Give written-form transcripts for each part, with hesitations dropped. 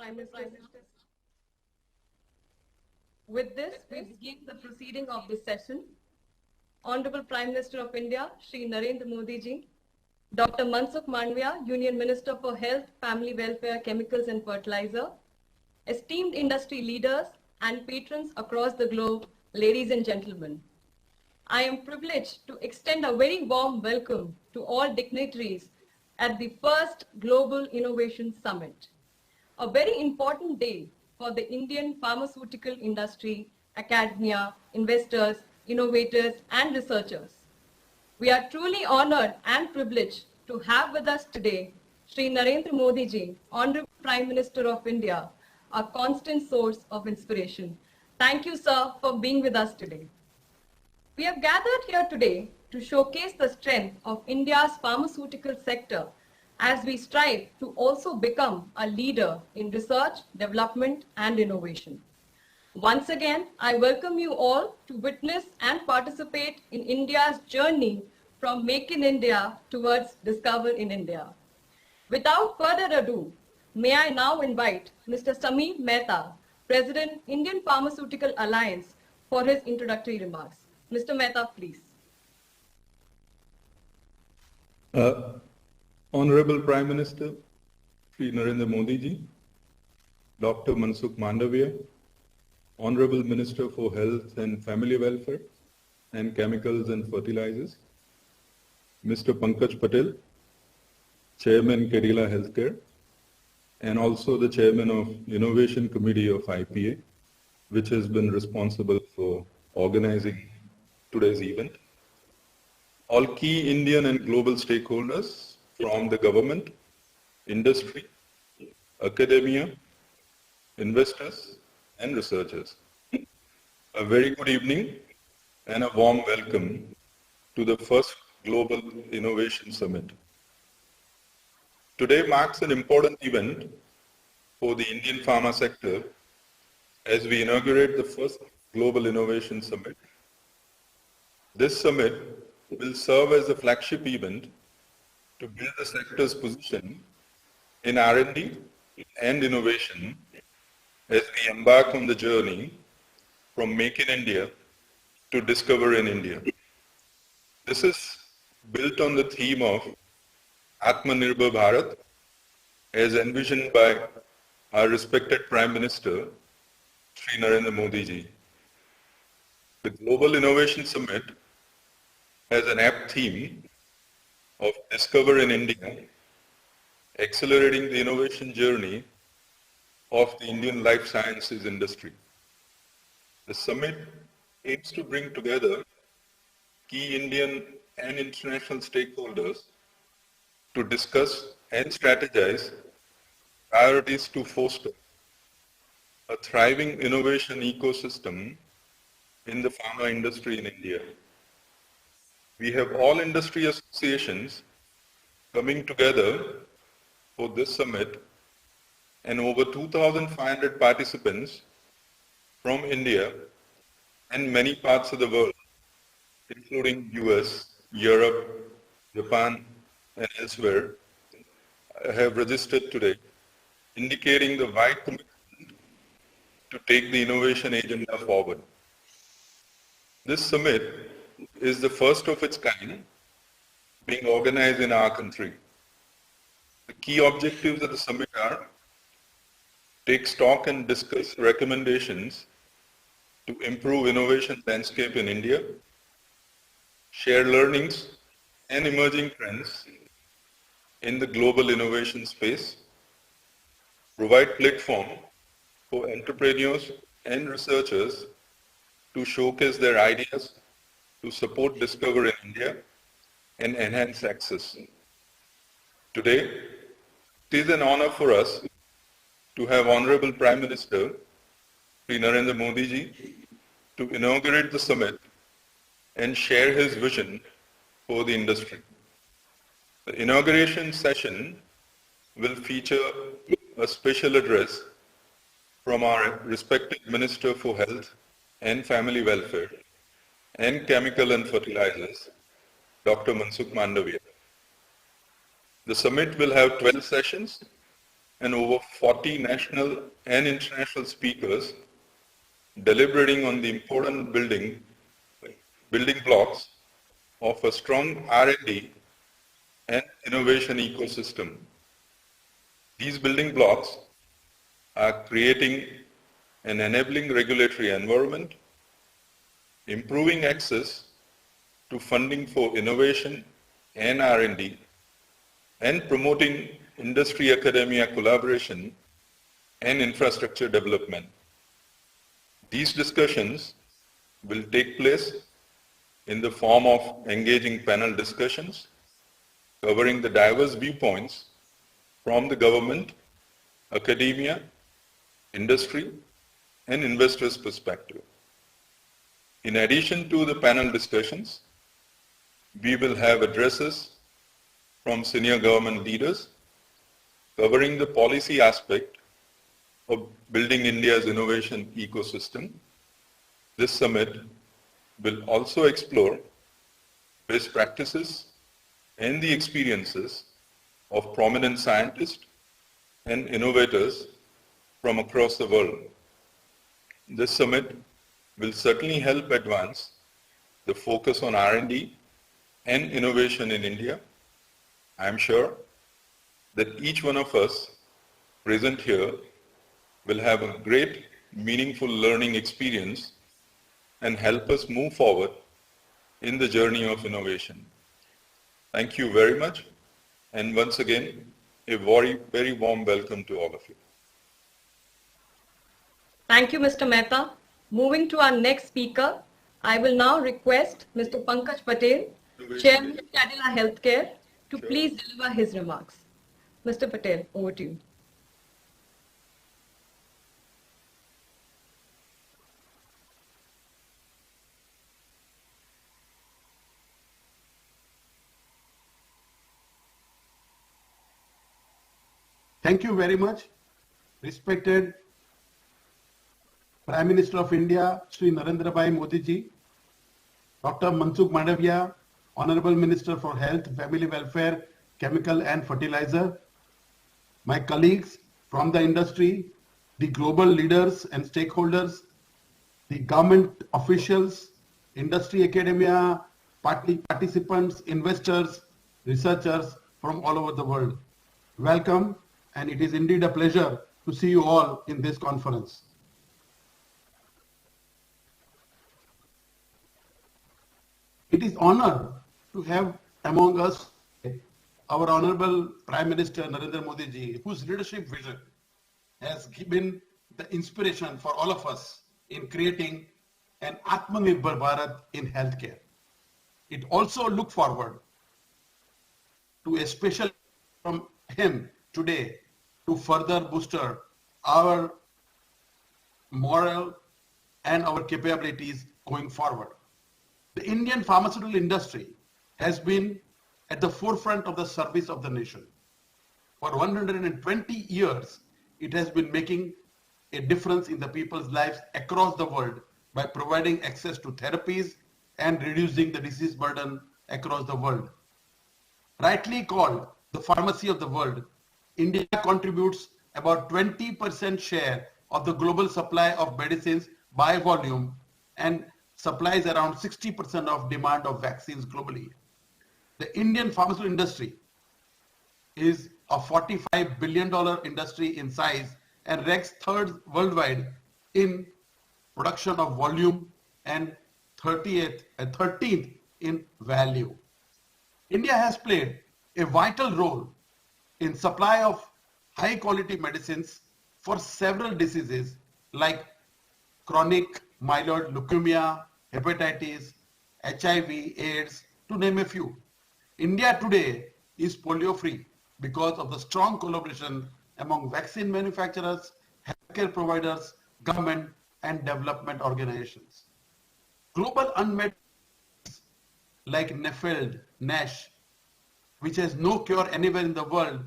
Prime Minister. With this, we begin the proceeding of this session. Honorable Prime Minister of India, Shri Narendra Modi ji, Dr. Mansukh Mandavia, Union Minister for Health, Family Welfare, Chemicals and Fertilizer, esteemed industry leaders and patrons across the globe, ladies and gentlemen. I am privileged to extend a very warm welcome to all dignitaries at the first Global Innovation Summit. A very important day for the Indian pharmaceutical industry, academia, investors, innovators, and researchers. We are truly honored and privileged to have with us today Shri Narendra Modi ji, Honorable Prime Minister of India, a constant source of inspiration. Thank you, sir, for being with us today. We have gathered here today to showcase the strength of India's pharmaceutical sector as we strive to also become a leader in research, development, and innovation. Once again, I welcome you all to witness and participate in India's journey from Make in India towards Discover in India. Without further ado, may I now invite Mr. Sameer Mehta, President, Indian Pharmaceutical Alliance, for his introductory remarks. Mr. Mehta, please. Honorable Prime Minister, Shri Narendra Modi ji, Dr. Mansukh Mandavia, Honorable Minister for Health and Family Welfare and Chemicals and Fertilizers, Mr. Pankaj Patel, Chairman Cadila Healthcare, and also the Chairman of Innovation Committee of IPA, which has been responsible for organizing today's event. All key Indian and global stakeholders from the government, industry, academia, investors, and researchers. A very good evening and a warm welcome to the first Global Innovation Summit. Today marks an important event for the Indian pharma sector as we inaugurate the first Global Innovation Summit. This summit will serve as a flagship event to build the sector's position in R&D and innovation as we embark on the journey from Make in India to Discover in India. This is built on the theme of Atmanirbhar Bharat as envisioned by our respected Prime Minister, Shri Narendra Modi ji. The Global Innovation Summit has an apt theme of Discover in India, accelerating the innovation journey of the Indian life sciences industry. The summit aims to bring together key Indian and international stakeholders to discuss and strategize priorities to foster a thriving innovation ecosystem in the pharma industry in India. We have all industry associations coming together for this summit and over 2,500 participants from India and many parts of the world, including US, Europe, Japan, and elsewhere, have registered today, indicating the wide commitment to take the innovation agenda forward. This summit is the first of its kind being organized in our country. The key objectives of the summit are take stock and discuss recommendations to improve innovation landscape in India, share learnings and emerging trends in the global innovation space, provide platform for entrepreneurs and researchers to showcase their ideas, to support Discover in India and enhance access. Today, it is an honor for us to have Honorable Prime Minister Shri Narendra Modi ji to inaugurate the summit and share his vision for the industry. The inauguration session will feature a special address from our respected Minister for Health and Family Welfare and Chemical and Fertilizers, Dr. Mansukh Mandavia. The summit will have 12 sessions and over 40 national and international speakers deliberating on the important building blocks of a strong R&D and innovation ecosystem. These building blocks are creating an enabling regulatory environment, improving access to funding for innovation and R&D, and promoting industry-academia collaboration and infrastructure development. These discussions will take place in the form of engaging panel discussions covering the diverse viewpoints from the government, academia, industry, and investors' perspective. In addition to the panel discussions, we will have addresses from senior government leaders covering the policy aspect of building India's innovation ecosystem. This summit will also explore best practices and the experiences of prominent scientists and innovators from across the world. This summit will certainly help advance the focus on R&D and innovation in India. I am sure that each one of us present here will have a great, meaningful learning experience and help us move forward in the journey of innovation. Thank you very much. And once again, a very, very warm welcome to all of you. Thank you, Mr. Mehta. Moving to our next speaker, I will now request Mr. Pankaj Patel, Chairman of Cadila Healthcare, to please deliver his remarks. Mr. Patel, over to you. Thank you very much, respected Prime Minister of India, Shri Narendra Bhai Modi ji, Dr. Mansukh Mandavia, Honorable Minister for Health, Family Welfare, Chemical and Fertilizer, my colleagues from the industry, the global leaders and stakeholders, the government officials, industry academia, participants, investors, researchers from all over the world. Welcome, and it is indeed a pleasure to see you all in this conference. It is honor to have among us our Honorable Prime Minister Narendra Modi ji, whose leadership vision has given the inspiration for all of us in creating an Atmanirbhar Bharat in healthcare. It also look forward to a special from him today to further booster our moral and our capabilities going forward. The Indian pharmaceutical industry has been at the forefront of the service of the nation. For 120 years, it has been making a difference in the people's lives across the world by providing access to therapies and reducing the disease burden across the world. Rightly called the pharmacy of the world, India contributes about 20% share of the global supply of medicines by volume and supplies around 60% of demand of vaccines globally. The Indian pharmaceutical industry is a $45 billion industry in size and ranks third worldwide in production of volume and 13th in value. India has played a vital role in supply of high quality medicines for several diseases like chronic myeloid leukemia, hepatitis, HIV, AIDS, to name a few. India today is polio free because of the strong collaboration among vaccine manufacturers, healthcare providers, government and development organizations. Global unmet needs like NAFLD, NASH, which has no cure anywhere in the world,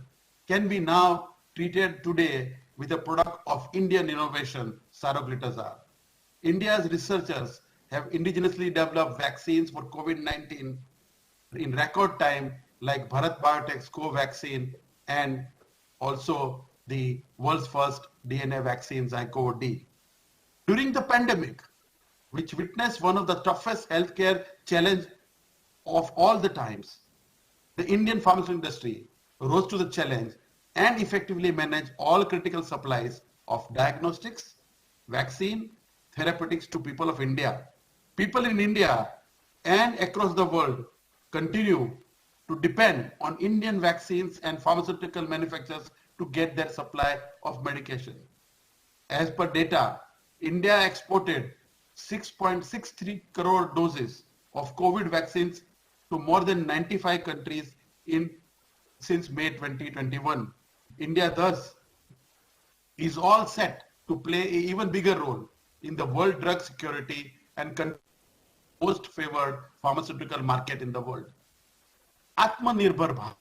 can be now treated today with a product of Indian innovation, saroglitazar. India's researchers have indigenously developed vaccines for COVID-19 in record time, like Bharat Biotech's Covaxin and also the world's first DNA vaccine, Zycovo-D. During the pandemic, which witnessed one of the toughest healthcare challenge of all the times, the Indian pharmaceutical industry rose to the challenge and effectively managed all critical supplies of diagnostics, vaccine, therapeutics to people of India. People in India and across the world continue to depend on Indian vaccines and pharmaceutical manufacturers to get their supply of medication. As per data, India exported 6.63 crore doses of COVID vaccines to more than 95 countries since May 2021. India thus is all set to play an even bigger role in the world drug security and most favored pharmaceutical market in the world. Atmanirbhar Bharat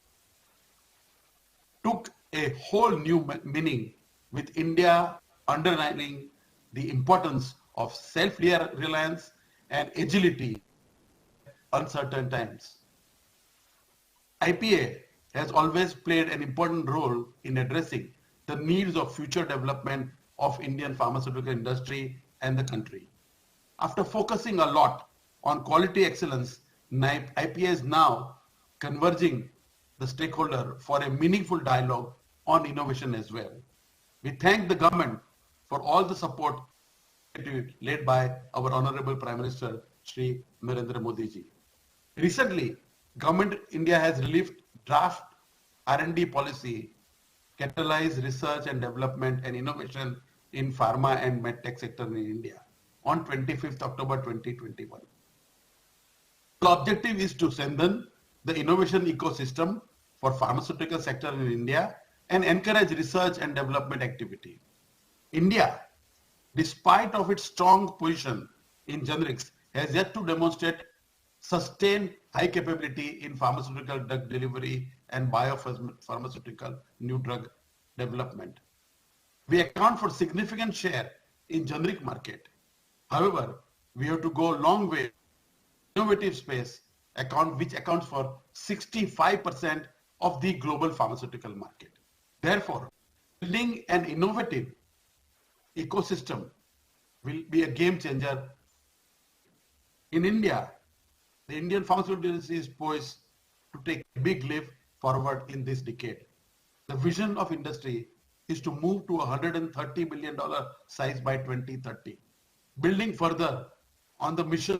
took a whole new meaning, with India underlining the importance of self-reliance and agility in uncertain times. IPA has always played an important role in addressing the needs of future development of Indian pharmaceutical industry and the country. After focusing a lot on quality excellence, IPA is now converging the stakeholder for a meaningful dialogue on innovation as well. We thank the government for all the support led by our Honorable Prime Minister, Shri Narendra Modi ji. Recently, Government India has released draft R&D policy, catalyze research and development and innovation in pharma and medtech sector in India on 25th October 2021. The objective is to strengthen the innovation ecosystem for pharmaceutical sector in India and encourage research and development activity. India, despite of its strong position in generics, has yet to demonstrate sustained high capability in pharmaceutical drug delivery and biopharmaceutical new drug development. We account for significant share in generic market. However, we have to go a long way. Innovative space which accounts for 65% of the global pharmaceutical market. Therefore, building an innovative ecosystem will be a game changer. In India, the Indian pharmaceutical industry is poised to take a big leap forward in this decade. The vision of industry is to move to a $130 billion size by 2030. Building further on the mission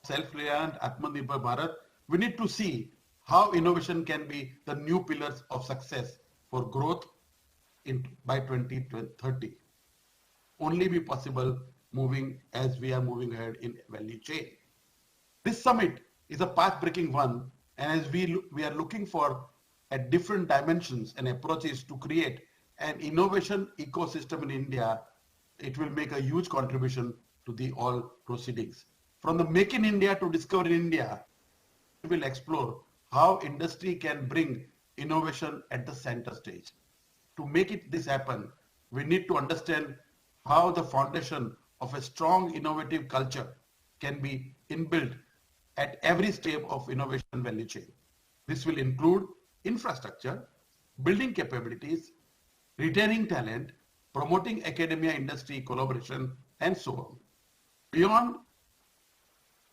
self-reliant Atmanirbhar Bharat, we need to see how innovation can be the new pillars of success for growth by 2030. Only be possible as we are moving ahead in value chain. This summit is a path-breaking one, and as we are looking for at different dimensions and approaches to create an innovation ecosystem in India, it will make a huge contribution to the all proceedings. From the Make in India to Discover in India, we will explore how industry can bring innovation at the center stage. To make this happen, we need to understand how the foundation of a strong innovative culture can be inbuilt at every step of innovation value chain. This will include infrastructure, building capabilities, retaining talent, promoting academia industry collaboration, and so on. Beyond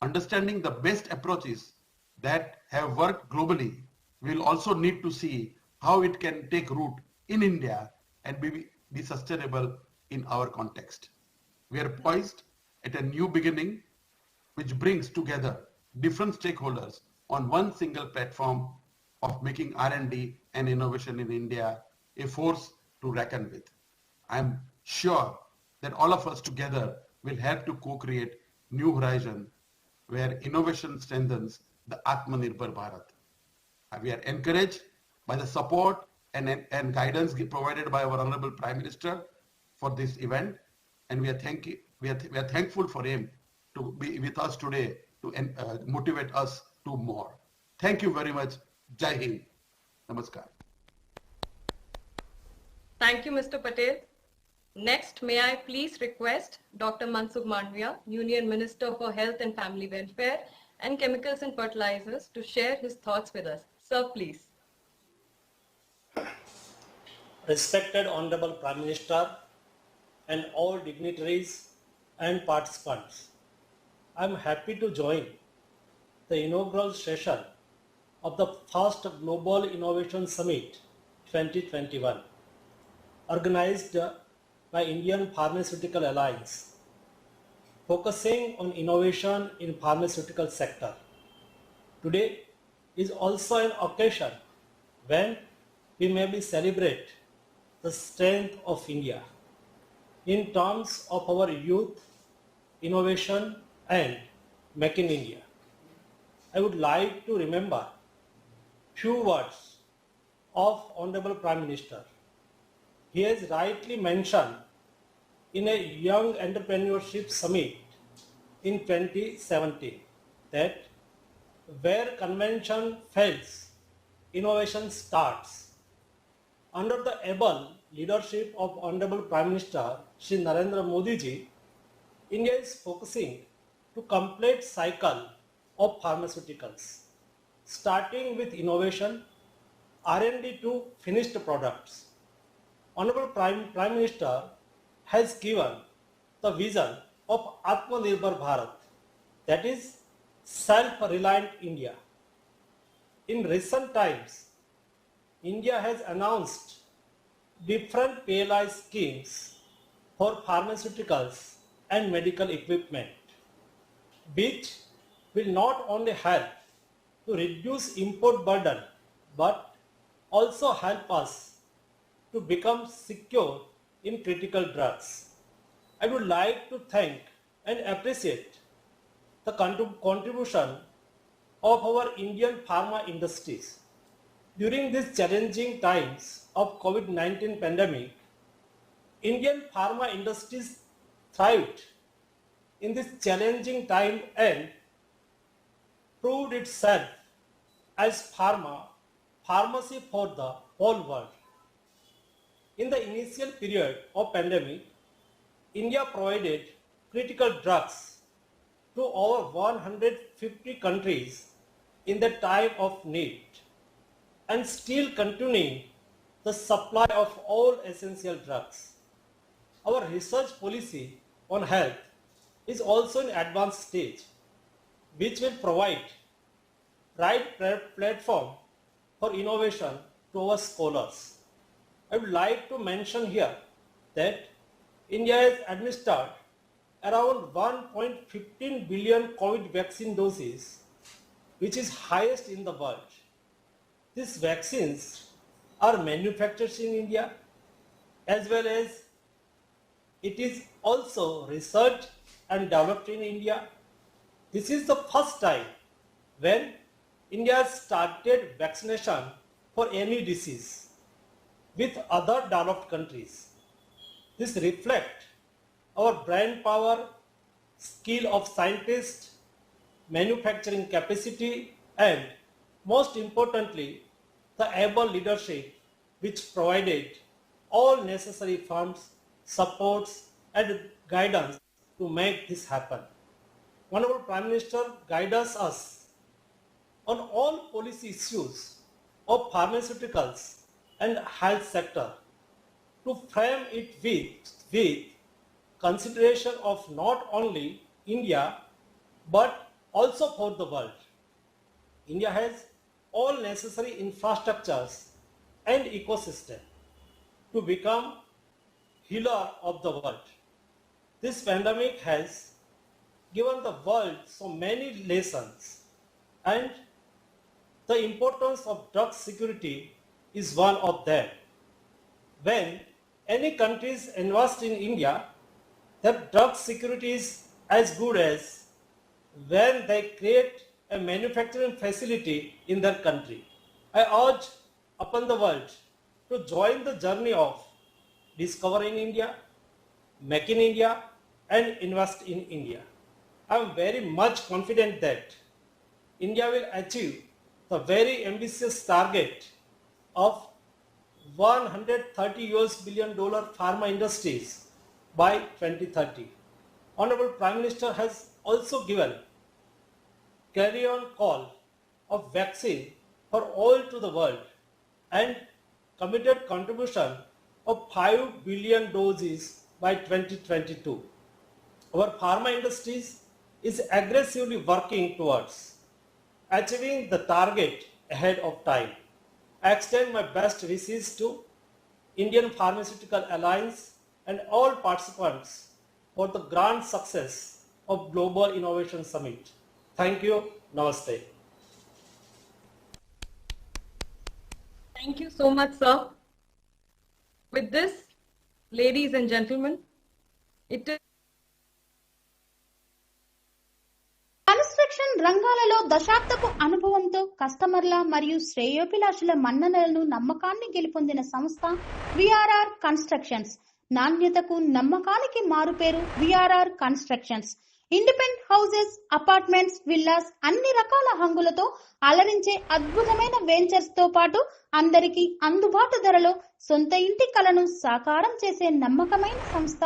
understanding the best approaches that have worked globally, we will also need to see how it can take root in India and be sustainable in our context. We are poised at a new beginning which brings together different stakeholders on one single platform of making R&D and innovation in India a force to reckon with. I am sure that all of us together will help to co-create new horizon where innovation strengthens the Atmanirbhar Bharat. We are encouraged by the support and guidance provided by our Honorable Prime Minister for this event, and we are thankful for him to be with us today to motivate us to more. Thank you very much. Jai Hind. Namaskar. Thank you, Mr. Patel. Next, may I please request Dr. Mansukh Mandavia, Union Minister for Health and Family Welfare and Chemicals and Fertilizers, to share his thoughts with us. Sir, please. respected Honorable Prime Minister and all dignitaries and participants. I am happy to join the inaugural session of the first Global Innovation Summit 2021, organized by Indian Pharmaceutical Alliance, focusing on innovation in pharmaceutical sector. Today is also an occasion when we may celebrate the strength of India in terms of our youth, innovation and Make in India. I would like to remember few words of Honorable Prime Minister. He has rightly mentioned in a Young Entrepreneurship Summit in 2017 that where convention fails, innovation starts. Under the able leadership of Honorable Prime Minister Shri Narendra Modi ji, India is focusing to complete cycle of pharmaceuticals, starting with innovation, R&D to finished products. Honorable Prime Minister has given the vision of Atmanirbhar Bharat, that is self-reliant India. In recent times, India has announced different PLI schemes for pharmaceuticals and medical equipment, which will not only help to reduce import burden, but also help us to become secure in critical drugs. I would like to thank and appreciate the contribution of our Indian pharma industries. During these challenging times of COVID-19 pandemic, Indian pharma industries thrived in this challenging time and proved itself as pharmacy for the whole world. In the initial period of pandemic, India provided critical drugs to over 150 countries in the time of need and still continuing the supply of all essential drugs. Our research policy on health is also in advanced stage, which will provide right platform for innovation to our scholars. I would like to mention here that India has administered around 1.15 billion COVID vaccine doses, which is highest in the world. These vaccines are manufactured in India, as well as it is also researched and developed in India. This is the first time when India started vaccination for any disease with other developed countries. This reflects our brain power, skill of scientists, manufacturing capacity, and most importantly, the able leadership which provided all necessary funds, supports, and guidance to make this happen. Honorable Prime Minister guides us on all policy issues of pharmaceuticals and health sector to frame it with consideration of not only India but also for the world. India has all necessary infrastructures and ecosystem to become healer of the world. This pandemic has given the world so many lessons, and the importance of drug security is one of them. When any countries invest in India, their drug security is as good as when they create a manufacturing facility in their country. I urge upon the world to join the journey of discover in India, make in India, and invest in India. I am very much confident that India will achieve the very ambitious target of 130 US billion dollar pharma industries by 2030. Honorable Prime Minister has also given carry-on call of vaccine for all to the world and committed contribution of 5 billion doses by 2022. Our pharma industries is aggressively working towards achieving the target ahead of time. I extend my best wishes to Indian Pharmaceutical Alliance and all participants for the grand success of Global Innovation Summit. Thank you. Namaste. Thank you so much, sir. With this, ladies and gentlemen, it is construction రంగాలలో దశాబ్దపు అనుభవంతో కస్టమర్ల మరియు శ్రేయోభిలాషుల మన్ననలను నమ్మకాన్ని గెలుపొందిన సంస్థ VRR constructions. నాణ్యతకు నమ్మకానికి మారుపేరు VRR constructions. Independent houses, apartments, villas అన్ని రకాల హంగులతో అలరించే అద్భుతమైన వెంచర్స్ తో పాటు అందరికీ అందుబాటు ధరలో సొంత ఇంటి కలను సాకారం చేసే నమ్మకమైన సంస్థ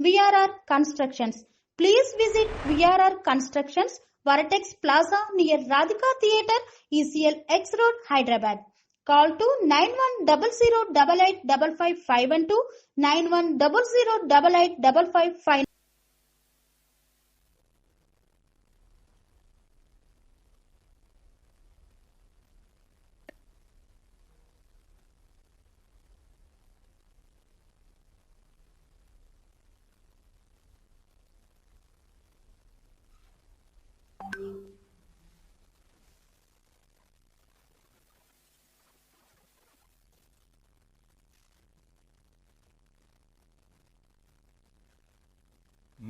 VRR constructions. Please visit VRR Constructions, Varatex Plaza near Radhika Theatre, ECL X Road, Hyderabad. Call to 9100885552, 9100885559.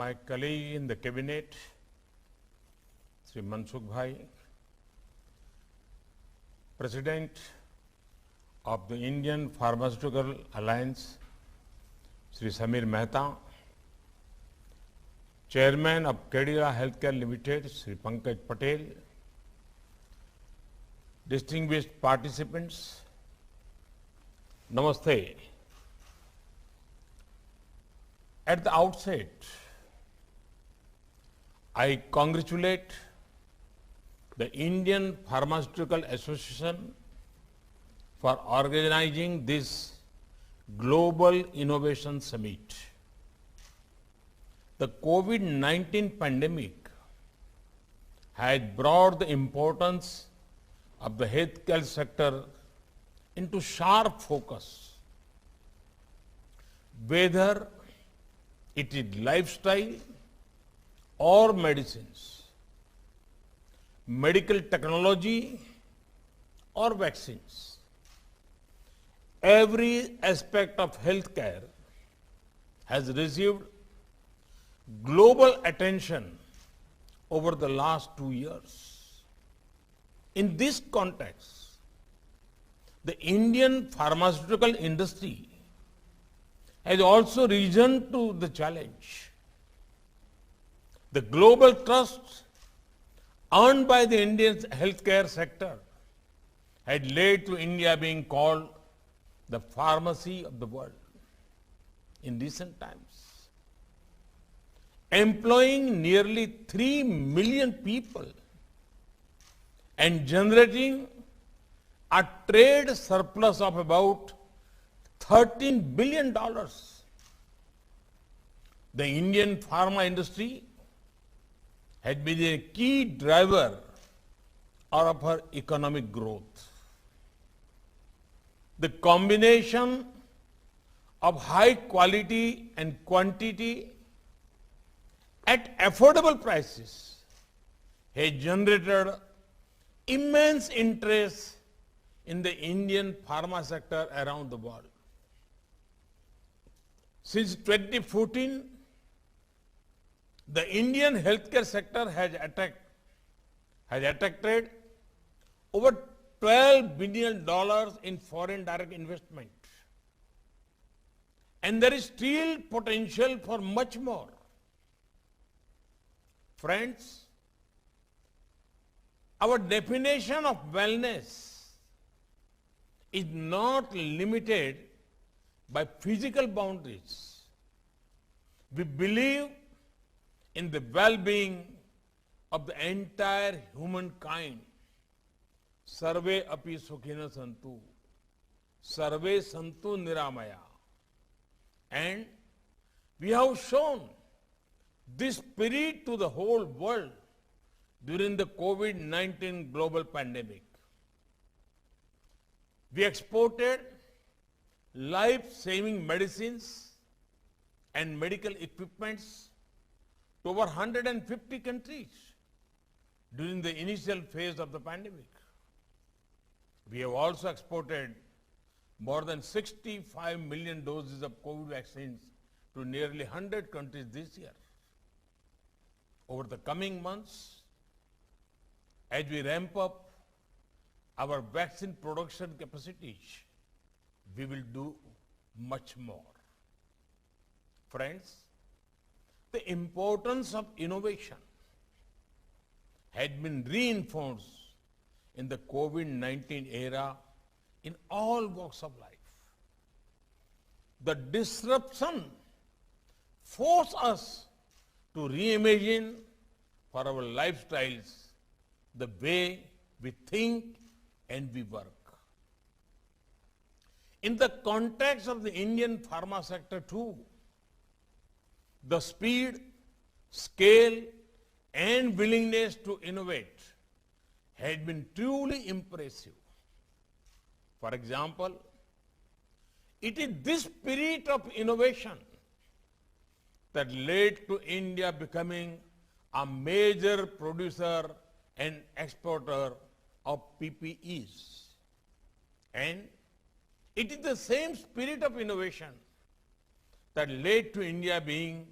My colleague in the cabinet, Sri Mansukh Bhai, President of the Indian Pharmaceutical Alliance, Sri Samir Mehta, Chairman of Cadila Healthcare Limited, Sri Pankaj Patel, distinguished participants, Namaste. At the outset, I congratulate the Indian Pharmaceutical Association for organizing this Global Innovation Summit. The COVID-19 pandemic has brought the importance of the healthcare sector into sharp focus. Whether it is lifestyle or medicines, medical technology or vaccines, every aspect of healthcare has received global attention over the last 2 years. In this context, the Indian pharmaceutical industry has also risen to the challenge. The global trust earned by the Indian healthcare sector had led to India being called the pharmacy of the world in recent times. Employing nearly 3 million people and generating a trade surplus of about $13 billion, the Indian pharma industry had been a key driver of our economic growth. The combination of high quality and quantity at affordable prices has generated immense interest in the Indian pharma sector around the world. Since 2014, the Indian healthcare sector has attracted over $12 billion in foreign direct investment. And there is still potential for much more. Friends, our definition of wellness is not limited by physical boundaries. We believe in the well-being of the entire humankind. Sarve api sukhina santu, sarve santu niramaya, And we have shown this spirit to the whole world during the COVID-19 global pandemic. We exported life-saving medicines and medical equipments to over 150 countries during the initial phase of the pandemic. We have also exported more than 65 million doses of COVID vaccines to nearly 100 countries this year. Over the coming months, as we ramp up our vaccine production capacities, we will do much more. Friends, the importance of innovation had been reinforced in the COVID-19 era in all walks of life. The disruption forced us to reimagine for our lifestyles the way we think and we work. In the context of the Indian pharma sector too, the speed, scale, and willingness to innovate had been truly impressive. For example, it is this spirit of innovation that led to India becoming a major producer and exporter of PPEs. And it is the same spirit of innovation that led to India being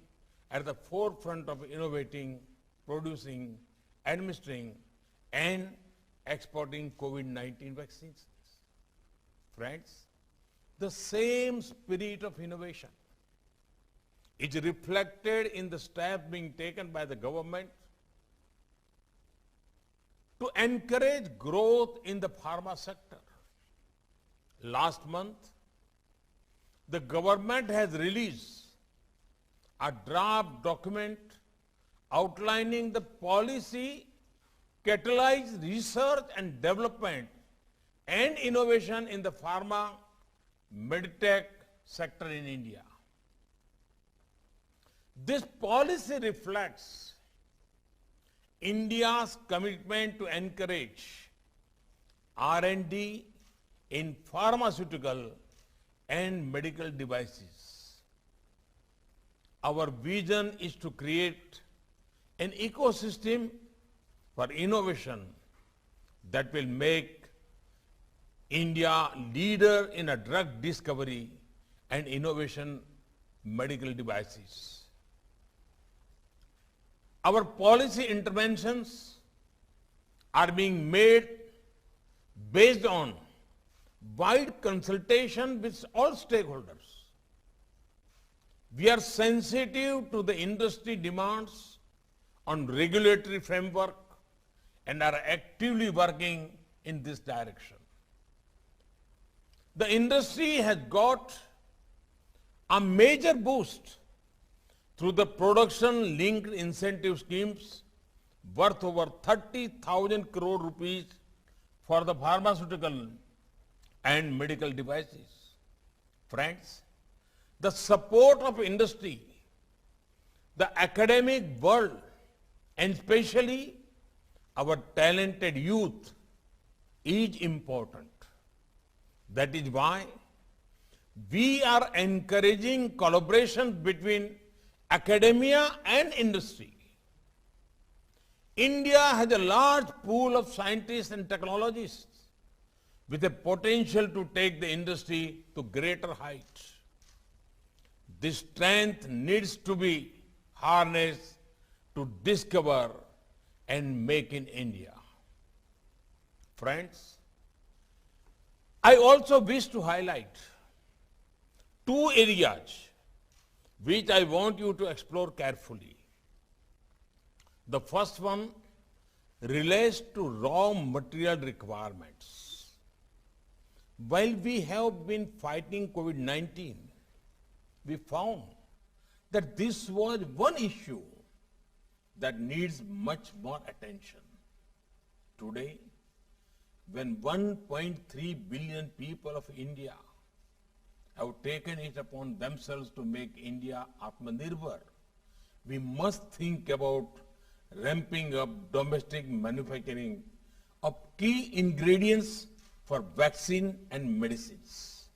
at the forefront of innovating, producing, administering, and exporting COVID-19 vaccines. Friends, the same spirit of innovation is reflected in the steps being taken by the government to encourage growth in the pharma sector. Last month, the government has released a draft document outlining the policy catalyze research and development and innovation in the pharma medtech sector in India. This policy reflects India's commitment to encourage R&D in pharmaceutical and medical devices. Our vision is to create an ecosystem for innovation that will make India leader in a drug discovery and innovation medical devices. Our policy interventions are being made based on wide consultation with all stakeholders. We are sensitive to the industry demands on regulatory framework and are actively working in this direction. The industry has got a major boost through the production-linked incentive schemes worth over 30,000 crore rupees for the pharmaceutical and medical devices. Friends, the support of industry, the academic world, and especially our talented youth is important. That is why we are encouraging collaboration between academia and industry. India has a large pool of scientists and technologists with a potential to take the industry to greater heights. This strength needs to be harnessed to discover and make in India. Friends, I also wish to highlight two areas which I want you to explore carefully. The first one relates to raw material requirements. While we have been fighting COVID-19, we found that this was one issue that needs much more attention. Today, when 1.3 billion people of India have taken it upon themselves to make India Atmanirbhar. We must think about ramping up domestic manufacturing of key ingredients for vaccine and medicines.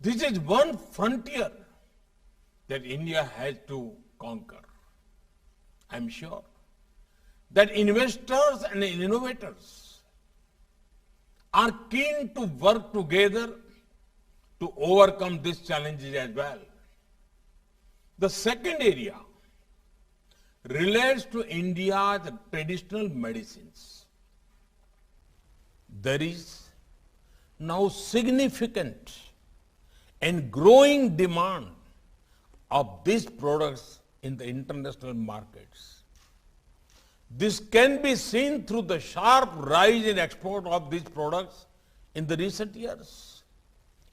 This is one frontier that India has to conquer. I am sure that investors and innovators are keen to work together to overcome these challenges as well. The second area relates to India's traditional medicines. There is now significant and growing demand of these products in the international markets. This can be seen through the sharp rise in export of these products in the recent years.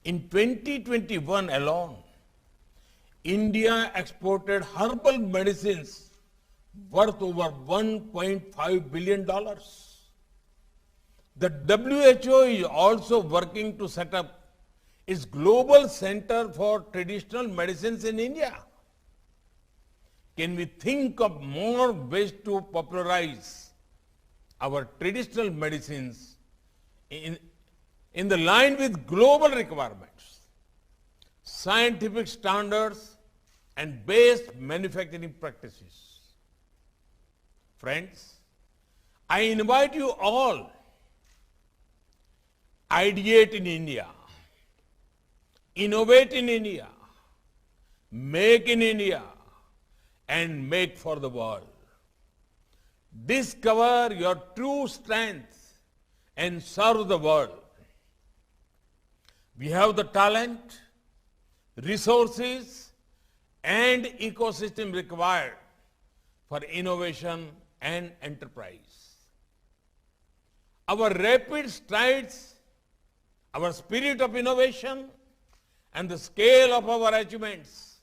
In 2021 alone, India exported herbal medicines worth over $1.5 billion. The WHO is also working to set up its global center for traditional medicines in India. Can we think of more ways to popularize our traditional medicines in the line with global requirements, scientific standards, and best manufacturing practices? Friends, I invite you all, ideate in India, innovate in India, make in India, and make for the world. Discover your true strength and serve the world. We have the talent, resources, and ecosystem required for innovation and enterprise. Our rapid strides, our spirit of innovation, and the scale of our achievements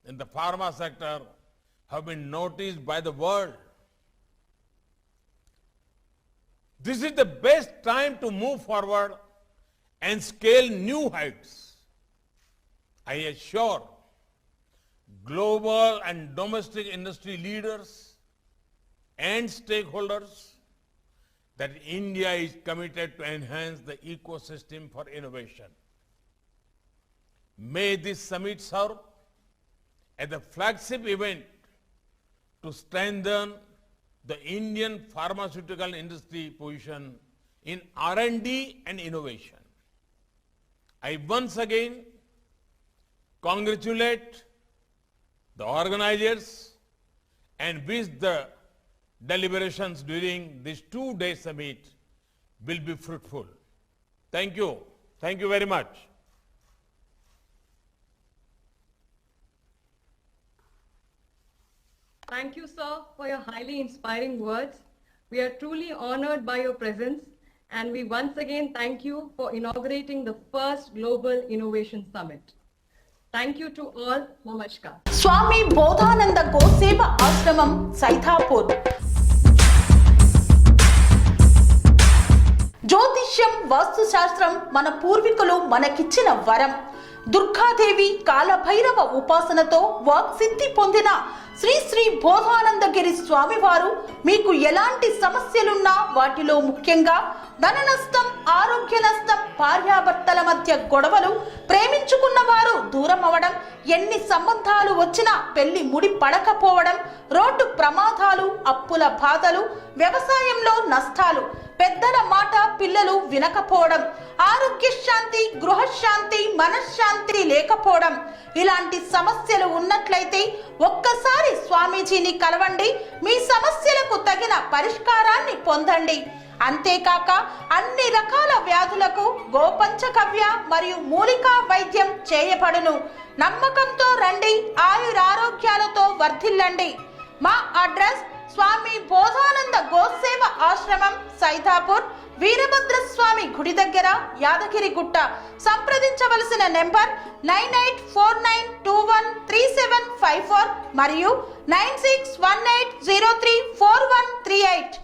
in the pharma sector have been noticed by the world. This is the best time to move forward and scale new heights. I assure global and domestic industry leaders and stakeholders that India is committed to enhance the ecosystem for innovation. May this summit serve as a flagship event to strengthen the Indian pharmaceutical industry position in R&D and innovation. I once again congratulate the organizers and wish the deliberations during this two-day summit will be fruitful. Thank you. Thank you very much. Thank you, sir, for your highly inspiring words. We are truly honored by your presence, and we once again thank you for inaugurating the first Global Innovation Summit. Thank you to all. Namaskar. స్వామి బోధానంద గోసేవ ఆశ్రమం సైథాపూర్. జ్యోతిష్యం, వాస్తుశాస్త్రం మన పూర్వీకులు మనకిచ్చిన వరం. దుర్గాదేవి, కాలభైరవ ఉపాసనతో వాక్సిద్ధి పొందిన శ్రీ శ్రీ బోధానందగిరి స్వామివారు మీకు ఎలాంటి సమస్యలున్నా, వాటిలో ముఖ్యంగా ధన నష్టం, ఆరోగ్య నష్టం, భార్యాభర్తల మధ్య గొడవలు, ప్రేమించుకున్న వారు దూరం అవడం, ఎన్ని సంబంధాలు వచ్చినా పెళ్లి ముడి పడకపోవడం, రోడ్డు ప్రమాదాలు, అప్పుల బాధలు, వ్యవసాయంలో నష్టాలు, పెద్దల మాట పిల్లలు వినకపోవడం, ఆరోగ్య శాంతి, గృహశాంతి, మనశ్శాంతి లేకపోవడం, ఇలాంటి సమస్యలు ఉన్నట్లయితే ఒక్కసారి స్వామీజీని కలవండి. మీ సమస్యలకు తగిన పరిష్కారాన్ని పొందండి. అంతేకాక అన్ని రకాల వ్యాధులకు గోపంచకవ్య మరియు మూలికా వైద్యం చేయబడును. నమ్మకంతో రండి, ఆయురారోగ్యాలతో వర్ధిల్లండి. మా అడ్రస్ స్వామి బోధానంద గోసేవ ఆశ్రమం, సైథాపూర్, వీరభద్రస్వామి గుడి దగ్గర, యాదగిరిగుట్ట. సంప్రదించవలసిన నెంబర్ 9849213754 మరియు 9618034138.